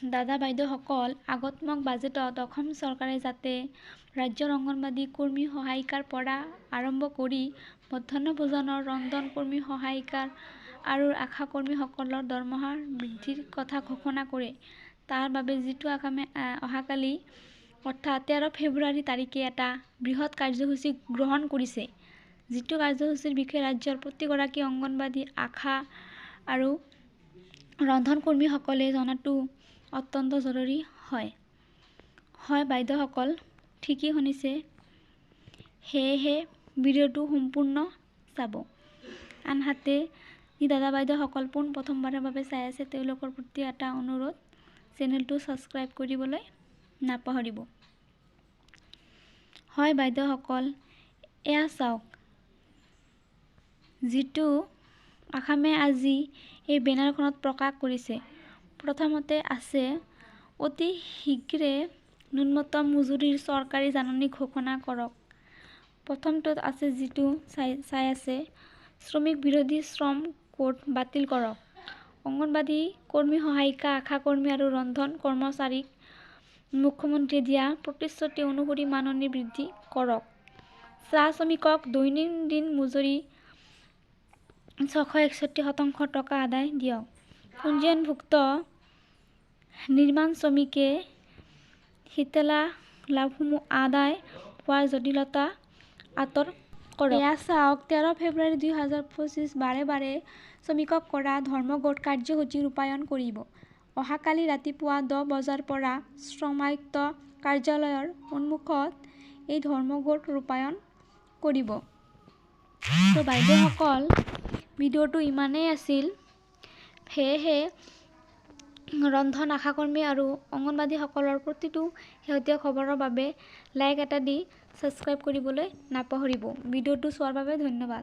দাদা বাইদেউসকল, আগন্তুক বাজেটত অসম চৰকাৰে যাতে ৰাজ্যৰ অংগনবাড়ী কৰ্মী সহায়িকাৰ পৰা আৰম্ভ কৰি মধ্যাহ্ন ভোজনৰ ৰন্ধন কৰ্মী সহায়িকাৰ আৰু আশা কৰ্মীসকলৰ দৰমহা বৃদ্ধিৰ কথা ঘোষণা কৰে। তাৰ বাবে যিটো অহাকালি অৰ্থাৎ 13 ফেব্ৰুৱাৰী তাৰিখে এটা বৃহৎ কাৰ্যসূচী গ্ৰহণ কৰিছে। যিটো কাৰ্যসূচীৰ বিষয়ে ৰাজ্যৰ প্ৰতিগৰাকী অংগনবাড়ী আশা আৰু ৰন্ধন কৰ্মীসকলে জনাটো অত্যন্ত জৰুৰী হয় বাইদেউসকল, ঠিকেই শুনিছে। সেয়েহে ভিডিঅ'টো সম্পূৰ্ণ চাব। আনহাতে যি দাদা বাইদেউসকল প্ৰথমবাৰৰ বাবে চাই আছে তেওঁলোকৰ প্ৰতি এটা অনুৰোধ, চেনেলটো ছাবস্ক্ৰাইব কৰিবলৈ নাপাহৰিব। হয় বাইদেউসকল, এয়া চাওক, যিটো আসামে আজি এই বেনাৰখনত প্ৰকাশ কৰিছে। প্ৰথমতে আছে অতি শীঘ্ৰে ন্যূনতম মজুৰিৰ চৰকাৰী জাননী ঘোষণা কৰক। প্ৰথমটোত আছে যিটো চাই আছে, শ্ৰমিক বিৰোধী শ্ৰম কোড বাতিল কৰক। অংগনবাড়ী কৰ্মী সহায়িকা, আশা কৰ্মী আৰু ৰন্ধন কৰ্মচাৰীক মুখ্যমন্ত্ৰীয়ে দিয়া প্ৰতিশ্ৰুতি অনুসৰি মাননি বৃদ্ধি কৰক। চাহ শ্ৰমিকক দৈনন্দিন মজুৰি 661% টকা আদায় দিয়ক। পঞ্জীয়নভুক্ত নিৰ্মাণ শ্ৰমিকে শীতলা লাভসমূহ আদায় পোৱাৰ জটিলতা আঁতৰ কৰক। এয়া চাওক, 13 ফেব্ৰুৱাৰী 2025 বাৰে বাৰে শ্ৰমিকক কৰা ধৰ্মঘট কাৰ্যসূচী ৰূপায়ণ কৰিব। অহাকালি ৰাতিপুৱা 10 বজাৰ পৰা শ্ৰম আয়ুক্ত কাৰ্যালয়ৰ সন্মুখত এই ধৰ্মঘট ৰূপায়ণ কৰিব। তো বাইদেউসকল, ভিডিঅ'টো ইমানেই আছিল। সেয়েহে ৰন্ধন আশাকৰ্মী আৰু অংগনবাড়ীসকলৰ প্ৰতিটো শেহতীয়া খবৰৰ বাবে লাইক এটা দি ছাবস্ক্ৰাইব কৰিবলৈ নাপাহৰিব। ভিডিঅ'টো চোৱাৰ বাবে ধন্যবাদ।